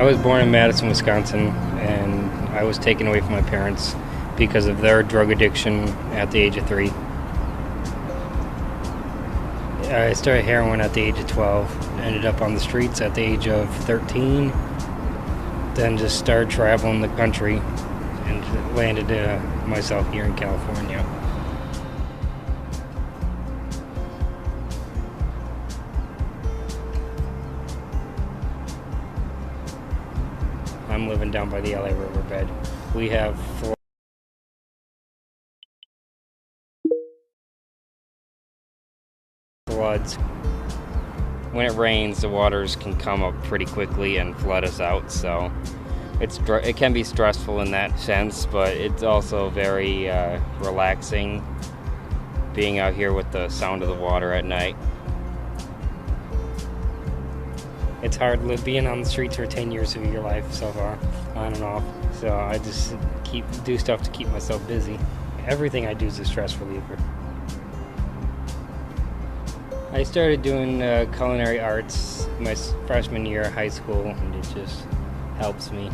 I was born in Madison, Wisconsin, and I was taken away from my parents because of their drug addiction at the age of 3. I started heroin at the age of 12, ended up on the streets at the age of 13, then just started traveling the country and landed myself here in California. I'm living down by the LA riverbed. We have floods. When it rains, the waters can come up pretty quickly and flood us out, so it can be stressful in that sense, but it's also very relaxing being out here with the sound of the water at night. It's hard being on the streets for 10 years of your life so far, on and off. So I just do stuff to keep myself busy. Everything I do is a stress reliever. I started doing culinary arts my freshman year of high school, and it just helps me.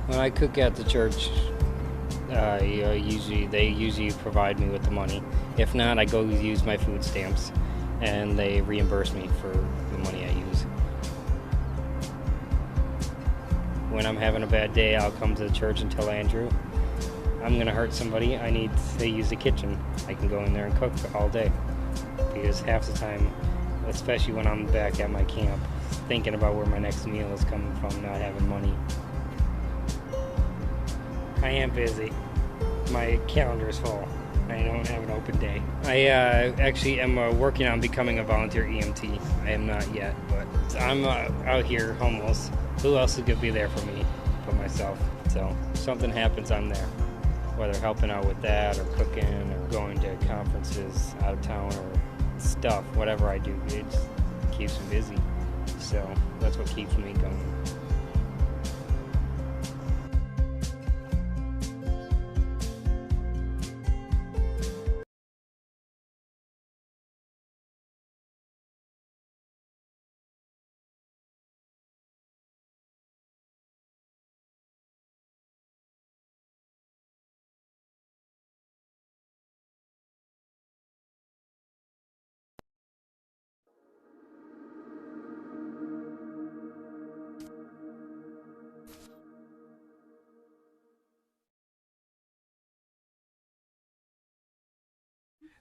When I cook at the church, they usually provide me with the money. If not, I go use my food stamps, and they reimburse me for the money I use. When I'm having a bad day, I'll come to the church and tell Andrew, I'm gonna hurt somebody, I need to use the kitchen. I can go in there and cook all day. Because half the time, especially when I'm back at my camp, thinking about where my next meal is coming from, not having money. I am busy. My calendar is full. I don't have an open day. I actually am working on becoming a volunteer EMT. I am not yet, but I'm out here homeless. Who else is going to be there for me but myself? So if something happens, I'm there. Whether helping out with that or cooking or going to conferences out of town or stuff, whatever I do, it just keeps me busy. So that's what keeps me going.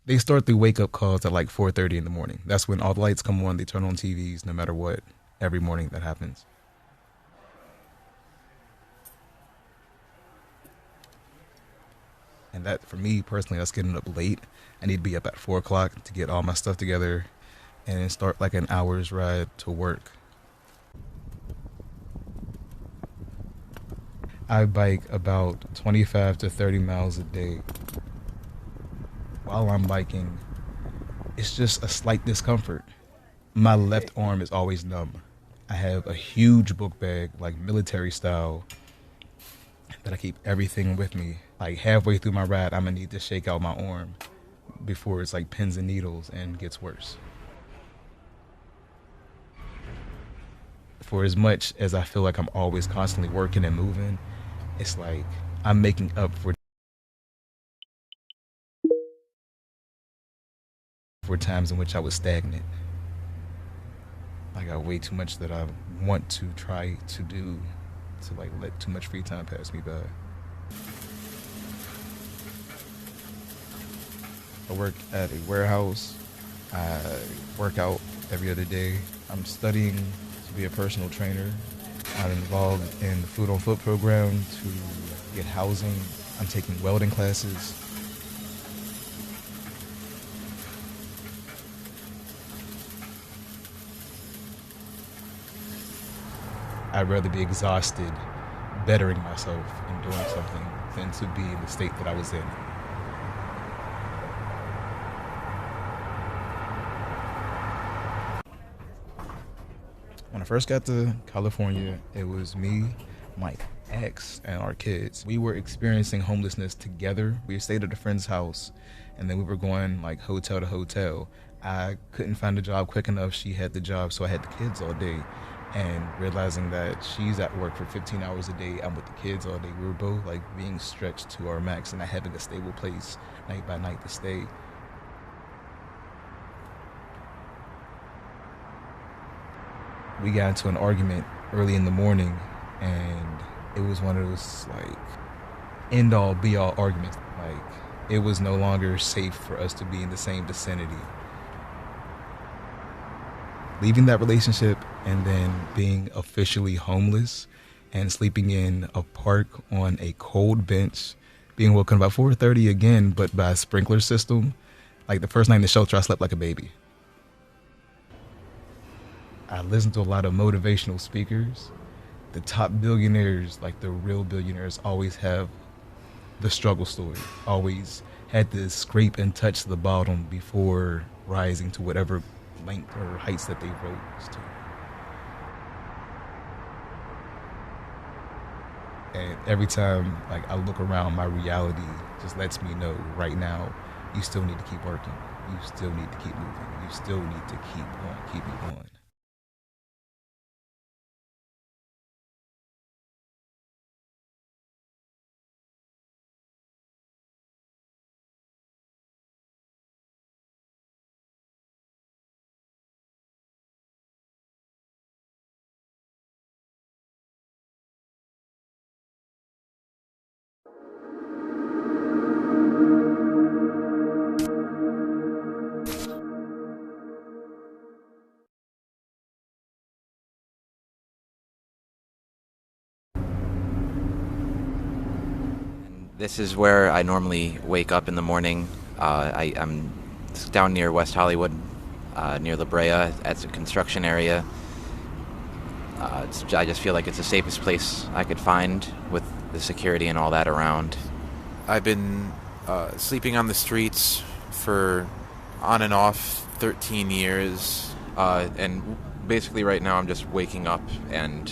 They start the wake-up calls at like 4:30 in the morning. That's when all the lights come on. They turn on TVs no matter what. Every morning that happens. And that, for me personally, that's getting up late. I need to be up at 4 o'clock to get all my stuff together and then start like an hour's ride to work. I bike about 25 to 30 miles a day. While I'm biking, it's just a slight discomfort. My left arm is always numb. I have a huge book bag, like military style, that I keep everything with me. Like halfway through my ride, I'm gonna need to shake out my arm before it's like pins and needles and gets worse. For as much as I feel like I'm always constantly working and moving, it's like I'm making up for times in which I was stagnant. I got way too much that I want to try to do to like let too much free time pass me by. I work at a warehouse. I work out every other day. I'm studying to be a personal trainer. I'm involved in the Food on Foot program to get housing. I'm taking welding classes. I'd rather be exhausted bettering myself and doing something than to be in the state that I was in. When I first got to California, it was me, Mike, ex and our kids. We were experiencing homelessness together. We stayed at a friend's house, and then we were going like hotel to hotel. I couldn't find a job quick enough. She had the job, so I had the kids all day. And realizing that she's at work for 15 hours a day, I'm with the kids all day. We were both like being stretched to our max and not having a stable place night by night to stay. We got into an argument early in the morning, and it was one of those like end all be all arguments. Like it was no longer safe for us to be in the same vicinity. Leaving that relationship and then being officially homeless and sleeping in a park on a cold bench, being woken about 4:30 again, but by a sprinkler system. Like the first night in the shelter, I slept like a baby. I listened to a lot of motivational speakers. The top billionaires, like the real billionaires, always have the struggle story, always had to scrape and touch the bottom before rising to whatever length or heights that they rose to. And every time like I look around, my reality just lets me know right now, you still need to keep working. You still need to keep moving. You still need to keep on keeping on. This is where I normally wake up in the morning. I'm down near West Hollywood, near La Brea. At a construction area. I just feel like it's the safest place I could find with the security and all that around. I've been sleeping on the streets for on and off 13 years. And basically right now I'm just waking up and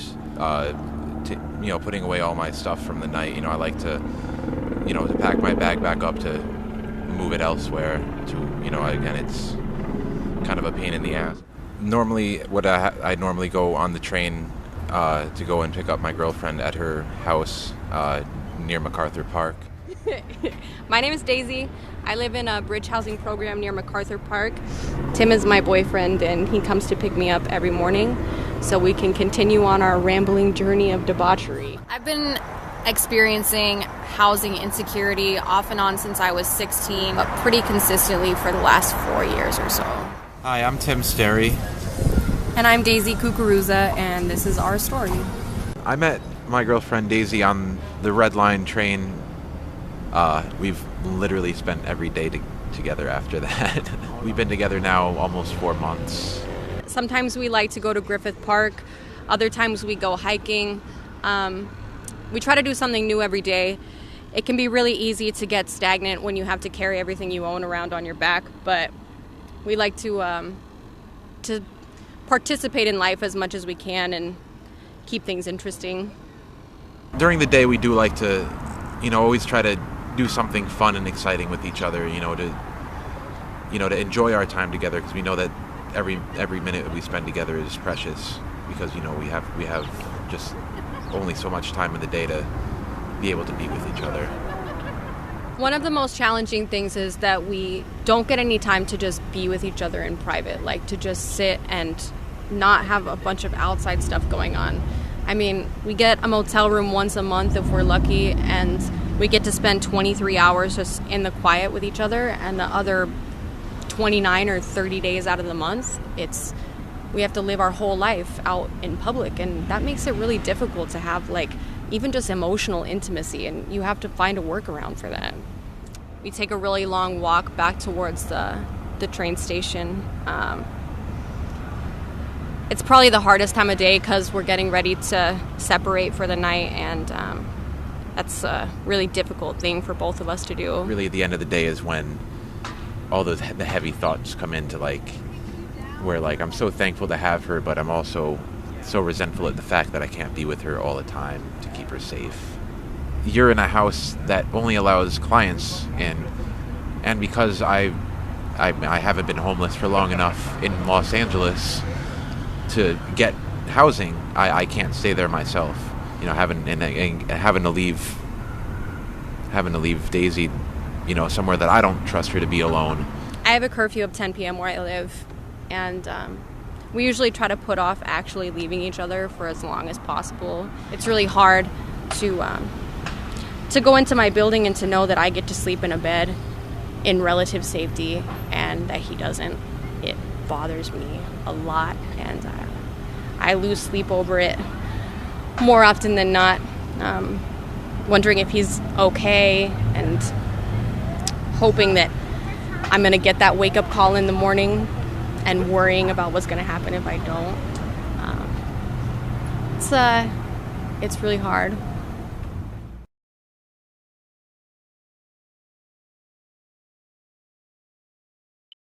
putting away all my stuff from the night. I like to to pack my bag back up to move it elsewhere. Again, it's kind of a pain in the ass. Normally, I normally go on the train to go and pick up my girlfriend at her house near MacArthur Park. My name is Daisy. I live in a bridge housing program near MacArthur Park. Tim is my boyfriend, and he comes to pick me up every morning so we can continue on our rambling journey of debauchery. I've been experiencing housing insecurity off and on since I was 16, but pretty consistently for the last 4 years or so. Hi, I'm Tim Sterry. And I'm Daisy Kukuruza, and this is our story. I met my girlfriend Daisy on the Red Line train. We've literally spent every day together after that. We've been together now almost 4 months. Sometimes we like to go to Griffith Park. Other times we go hiking. We try to do something new every day. It can be really easy to get stagnant when you have to carry everything you own around on your back, but we like to participate in life as much as we can and keep things interesting. During the day, we do like to, always try to do something fun and exciting with each other, to enjoy our time together, because we know that every minute that we spend together is precious, because we have just only so much time in the day to be able to be with each other. One of the most challenging things is that we don't get any time to just be with each other in private, like to just sit and not have a bunch of outside stuff going on. I mean, we get a motel room once a month if we're lucky, and we get to spend 23 hours just in the quiet with each other, and the other 29 or 30 days out of the month, we have to live our whole life out in public, and that makes it really difficult to have even just emotional intimacy, and you have to find a workaround for that. We take a really long walk back towards the train station. It's probably the hardest time of day because we're getting ready to separate for the night, and that's a really difficult thing for both of us to do. Really, at the end of the day is when all the heavy thoughts come into where I'm so thankful to have her, but I'm also so resentful at the fact that I can't be with her all the time to keep her safe. You're in a house that only allows clients in, and because I haven't been homeless for long enough in Los Angeles to get housing, I can't stay there myself. You know, having to leave Daisy, you know, somewhere that I don't trust her to be alone. I have a curfew of 10 p.m. where I live, and we usually try to put off actually leaving each other for as long as possible. It's really hard to go into my building and to know that I get to sleep in a bed in relative safety and that he doesn't. It bothers me a lot, and I lose sleep over it more often than not, wondering if he's okay and hoping that I'm going to get that wake-up call in the morning and worrying about what's going to happen if I don't. It's really hard.